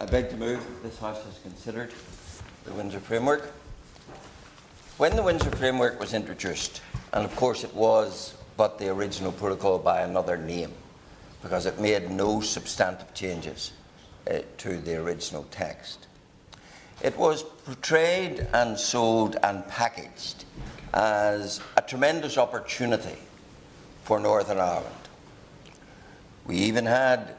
I beg to move that this House has considered the Windsor Framework. When the Windsor Framework was introduced, and of course it was but the original protocol by another name, because it made no substantive changes to the original text, it was portrayed and sold and packaged as a tremendous opportunity for Northern Ireland. We even had,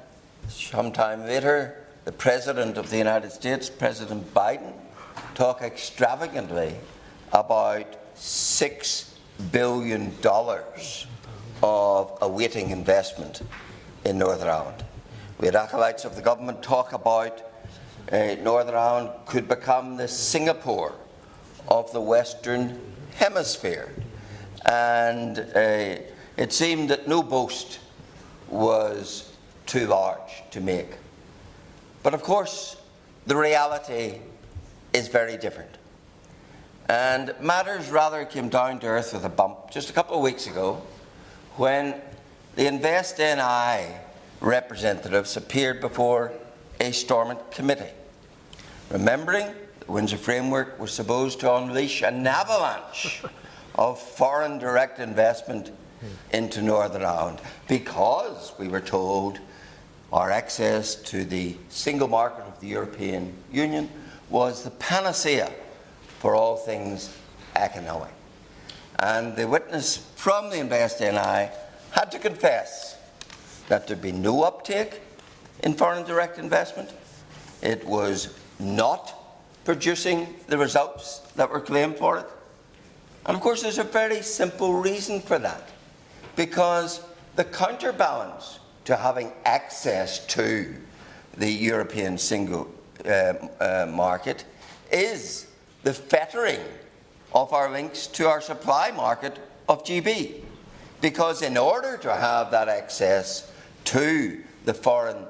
sometime later, the President of the United States, President Biden, talk extravagantly about $6 billion of awaiting investment in Northern Ireland. We had acolytes of the government talk about Northern Ireland could become the Singapore of the Western Hemisphere. And it seemed that no boast was too large to make. But of course, the reality is very different. And matters rather came down to earth with a bump just a couple of weeks ago when the Invest NI representatives appeared before a Stormont committee, remembering the Windsor Framework was supposed to unleash an avalanche of foreign direct investment into Northern Ireland because, we were told, our access to the single market of the European Union was the panacea for all things economic. And the witness from the Invest NI had to confess that there'd been no uptake in foreign direct investment. It was not producing the results that were claimed for it. And of course, there's a very simple reason for that. Because the counterbalance to having access to the European single market is the fettering of our links to our supply market of GB. Because in order to have that access to the foreign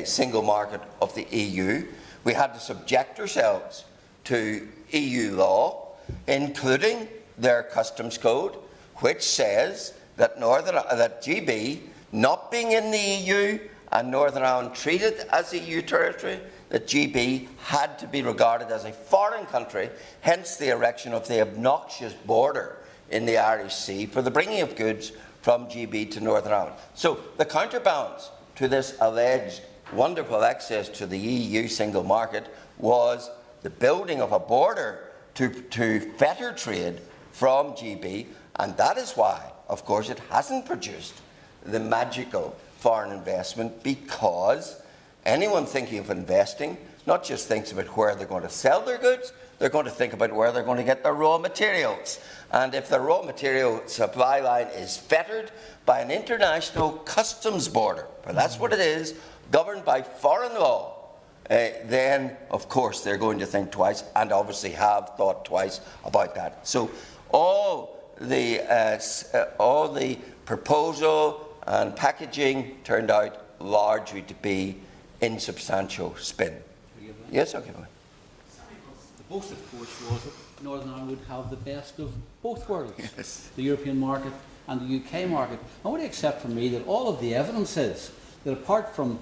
single market of the EU, we had to subject ourselves to EU law, including their customs code, which says that GB, not being in the EU and Northern Ireland treated as EU territory, that GB had to be regarded as a foreign country, hence the erection of the obnoxious border in the Irish Sea for the bringing of goods from GB to Northern Ireland. So the counterbalance to this alleged wonderful access to the EU single market was the building of a border to fetter trade from GB, and that is why, of course, it hasn't produced the magical foreign investment, because anyone thinking of investing not just thinks about where they're going to sell their goods, they're going to think about where they're going to get their raw materials. And if the raw material supply line is fettered by an international customs border, for that's what it is, governed by foreign law, then of course they're going to think twice, and obviously have thought twice about that. So all the proposal and packaging turned out largely to be insubstantial spin. Yes, okay. The boast, of course, was that Northern Ireland would have the best of both worlds, yes. The European market and the UK market. And would you accept from me that all of the evidence is that, apart from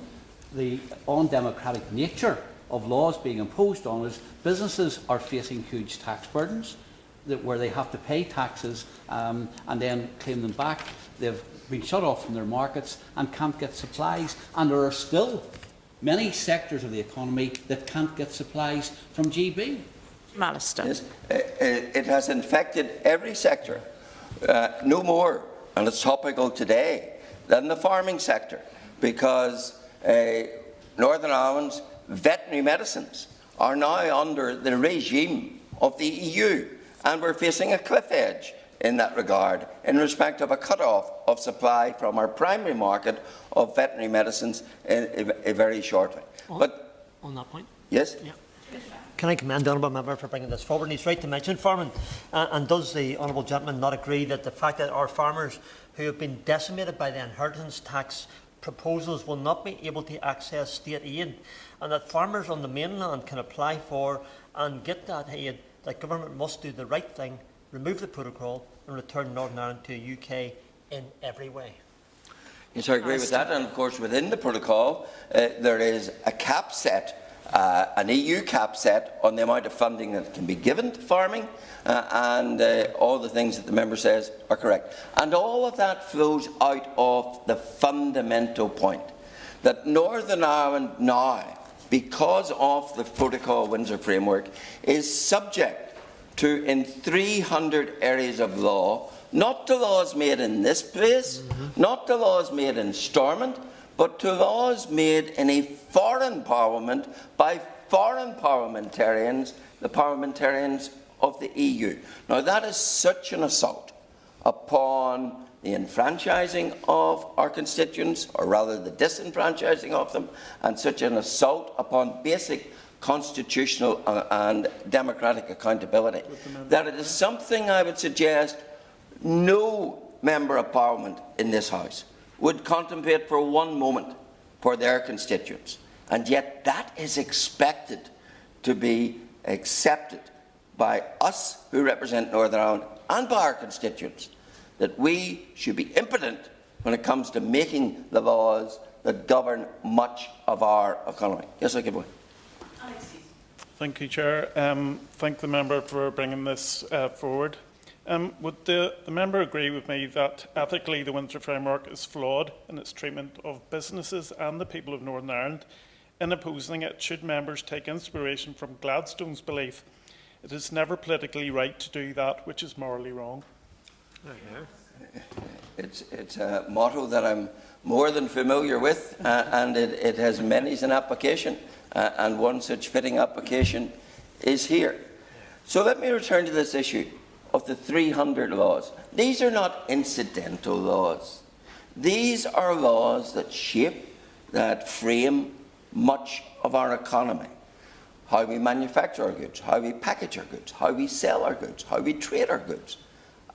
the undemocratic nature of laws being imposed on us, businesses are facing huge tax burdens, where they have to pay taxes and then claim them back. They've been shut off from their markets and can't get supplies, and there are still many sectors of the economy that can't get supplies from GB. Allister. Yes, it has infected every sector, no more, and it's topical today, than the farming sector, because Northern Ireland's veterinary medicines are now under the regime of the EU, and we're facing a cliff edge in that regard in respect of a cut-off of supply from our primary market of veterinary medicines very shortly. But on that point? Yes? Yeah. Can I commend the Honourable Member for bringing this forward? And he's right to mention farming. And does the Honourable Gentleman not agree that the fact that our farmers who have been decimated by the inheritance tax proposals will not be able to access state aid, and that farmers on the mainland can apply for and get that aid, that government must do the right thing, remove the protocol and return Northern Ireland to the UK in every way? Yes, I agree with that. And of course, within the protocol, there is a cap set an EU cap set on the amount of funding that can be given to farming, and all the things that the member says are correct. And all of that flows out of the fundamental point that Northern Ireland now, because of the Protocol Windsor Framework, is subject to, in 300 areas of law, not to laws made in this place, not to laws made in Stormont, but to laws made in a foreign parliament by foreign parliamentarians, the parliamentarians of the EU. Now, that is such an assault upon the enfranchising of our constituents, or rather the disenfranchising of them, and such an assault upon basic constitutional and democratic accountability, that it is something I would suggest no member of Parliament in this House would contemplate for one moment for their constituents. And yet that is expected to be accepted by us who represent Northern Ireland and by our constituents, that we should be impotent when it comes to making the laws that govern much of our economy. Yes, I give way. Thank you, Chair. Thank the member for bringing this forward. Would the member agree with me that ethically the Windsor Framework is flawed in its treatment of businesses and the people of Northern Ireland? In opposing it, should members take inspiration from Gladstone's belief it is never politically right to do that which is morally wrong? It's a motto that I'm more than familiar with, and it has many's an application, and one such fitting application is here. So let me return to this issue of the 300 laws. These are not incidental laws. These are laws that shape, that frame much of our economy. How we manufacture our goods, how we package our goods, how we sell our goods, how we trade our goods,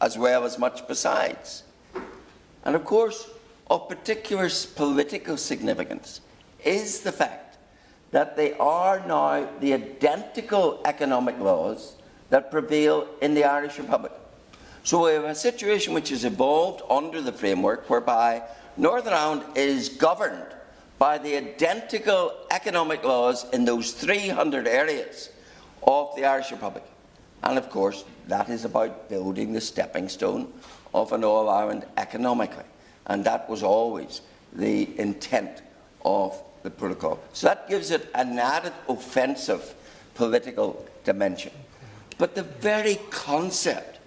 as well as much besides. And of course, of particular political significance is the fact that they are now the identical economic laws that prevail in the Irish Republic. So we have a situation which has evolved under the framework whereby Northern Ireland is governed by the identical economic laws in those 300 areas of the Irish Republic. And of course, that is about building the stepping stone of an all-Ireland economically. And that was always the intent of the protocol. So that gives it an added offensive political dimension. But the very concept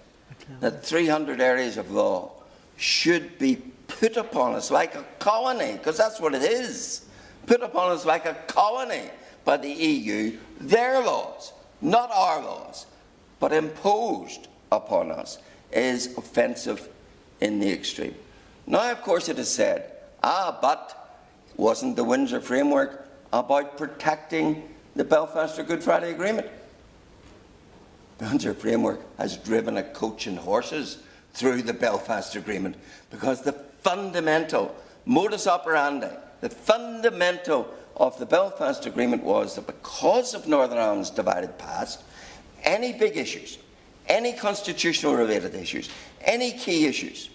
that 300 areas of law should be put upon us like a colony, because that's what it is, put upon us like a colony by the EU, their laws, not our laws, but imposed upon us, is offensive in the extreme. Now, of course, it is said, but wasn't the Windsor Framework about protecting the Belfast or Good Friday Agreement? The Windsor Framework has driven a coach and horses through the Belfast Agreement, because the fundamental modus operandi, the fundamental of the Belfast Agreement was that because of Northern Ireland's divided past, any big issues, any constitutional related issues, any key issues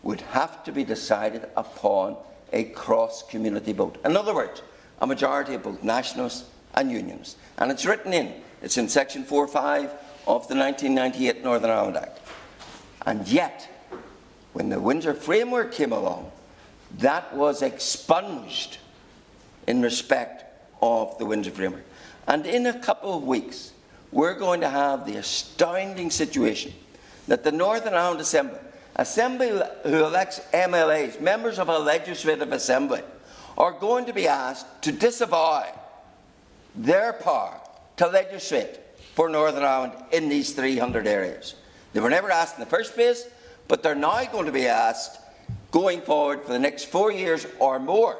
would have to be decided upon a cross-community vote. In other words, a majority of both nationalists and unionists. And it's written in, it's in section 4.5 of the 1998 Northern Ireland Act. And yet, when the Windsor Framework came along, that was expunged in respect of the Windsor Framework. And in a couple of weeks, we're going to have the astounding situation that the Northern Ireland Assembly who elects MLAs, members of a legislative assembly, are going to be asked to disavow their power to legislate for Northern Ireland in these 300 areas. They were never asked in the first place, but they're now going to be asked, going forward for the next 4 years or more,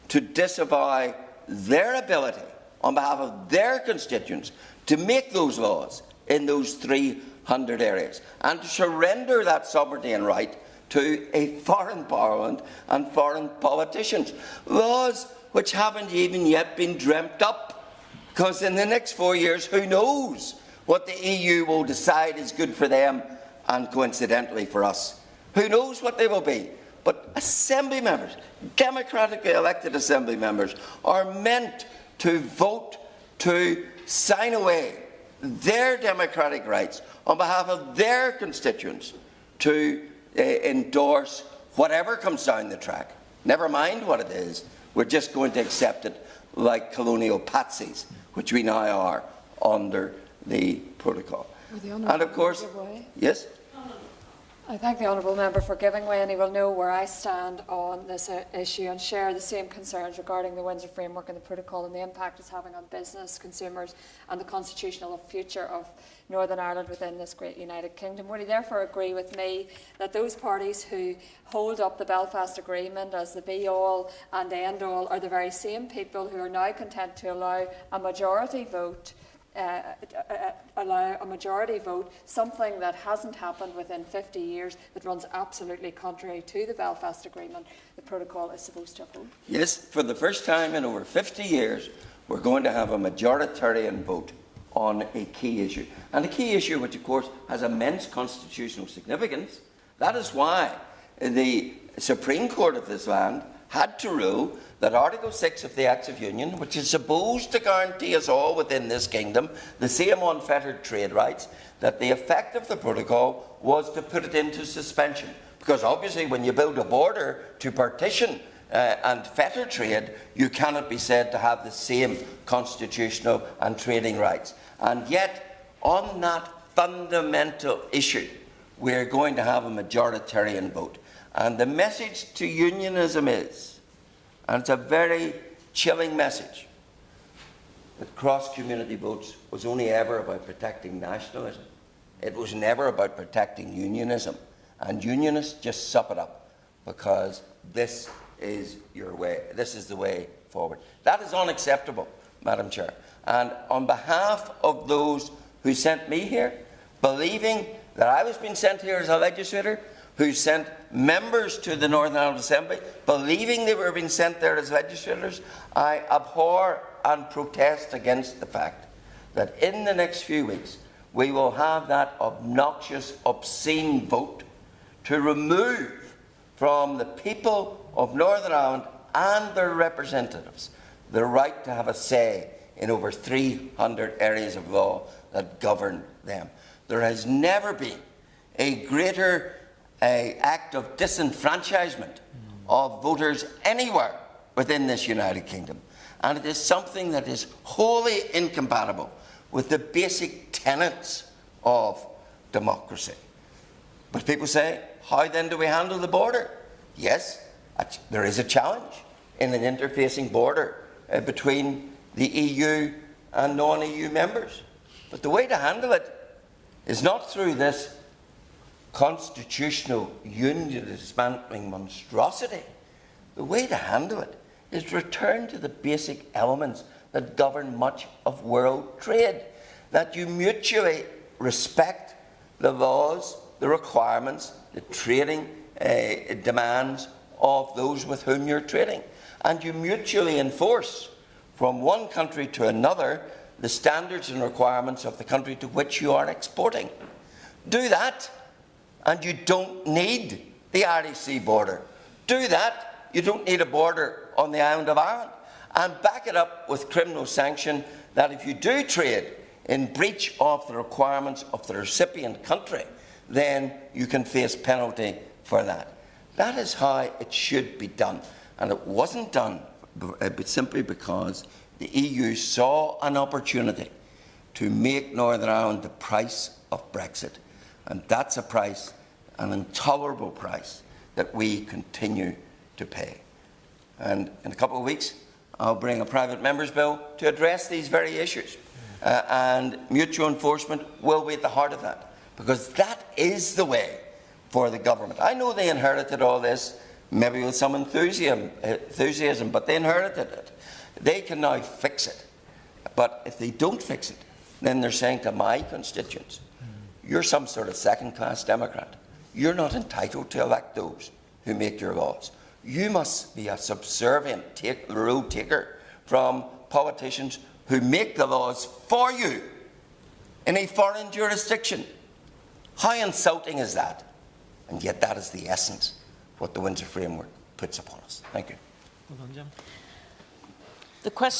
to disavow their ability, on behalf of their constituents, to make those laws in those 300 areas, and to surrender that sovereignty and right to a foreign parliament and foreign politicians. Laws which haven't even yet been dreamt up, because in the next 4 years, who knows what the EU will decide is good for them and coincidentally for us. Who knows what they will be? But Assembly members, democratically elected Assembly members, are meant to vote to sign away their democratic rights on behalf of their constituents to endorse whatever comes down the track. Never mind what it is, we're just going to accept it like colonial patsies, which we now are under the protocol. And of course, yes? I thank the honourable member for giving way, and he will know where I stand on this issue and share the same concerns regarding the Windsor Framework and the protocol and the impact it's having on business, consumers and the constitutional future of Northern Ireland within this great United Kingdom. Would he therefore agree with me that those parties who hold up the Belfast Agreement as the be-all and end-all are the very same people who are now content to allow a majority vote something that hasn't happened within 50 years, that runs absolutely contrary to the Belfast Agreement the protocol is supposed to uphold? Yes, for the first time in over 50 years, we're going to have a majoritarian vote on a key issue. And a key issue which, of course, has immense constitutional significance. That is why the Supreme Court of this land had to rule that Article 6 of the Acts of Union, which is supposed to guarantee us all within this kingdom the same unfettered trade rights, that the effect of the protocol was to put it into suspension. Because obviously when you build a border to partition and fetter trade, you cannot be said to have the same constitutional and trading rights. And yet, on that fundamental issue, we're going to have a majoritarian vote. And the message to unionism is, and it's a very chilling message, that cross-community votes was only ever about protecting nationalism. It was never about protecting unionism. And unionists just sup it up, because this is your way. This is the way forward. That is unacceptable, Madam Chair. And on behalf of those who sent me here, believing that I was being sent here as a legislator, who sent members to the Northern Ireland Assembly, believing they were being sent there as legislators, I abhor and protest against the fact that in the next few weeks we will have that obnoxious, obscene vote to remove from the people of Northern Ireland and their representatives the right to have a say in over 300 areas of law that govern them. There has never been a greater act of disenfranchisement of voters anywhere within this United Kingdom. And it is something that is wholly incompatible with the basic tenets of democracy. But people say, how then do we handle the border? Yes, there is a challenge in an interfacing border between the EU and non-EU members. But the way to handle it is not through this constitutional union dismantling monstrosity. The way to handle it is return to the basic elements that govern much of world trade, that you mutually respect the laws, the requirements, the trading demands of those with whom you're trading, and you mutually enforce from one country to another the standards and requirements of the country to which you are exporting. Do that, and you don't need the Irish Sea border. Do that, you don't need a border on the island of Ireland. And back it up with criminal sanction that if you do trade in breach of the requirements of the recipient country, then you can face penalty for that. That is how it should be done. And it wasn't done simply because the EU saw an opportunity to make Northern Ireland the price of Brexit. And that's a price, an intolerable price, that we continue to pay. And in a couple of weeks, I'll bring a private member's bill to address these very issues. And mutual enforcement will be at the heart of that, because that is the way for the government. I know they inherited all this, maybe with some enthusiasm, but they inherited it. They can now fix it. But if they don't fix it, then they're saying to my constituents, you're some sort of second-class Democrat. You're not entitled to elect those who make your laws. You must be a subservient rule taker from politicians who make the laws for you in a foreign jurisdiction. How insulting is that? And yet that is the essence of what the Windsor Framework puts upon us. Thank you. The question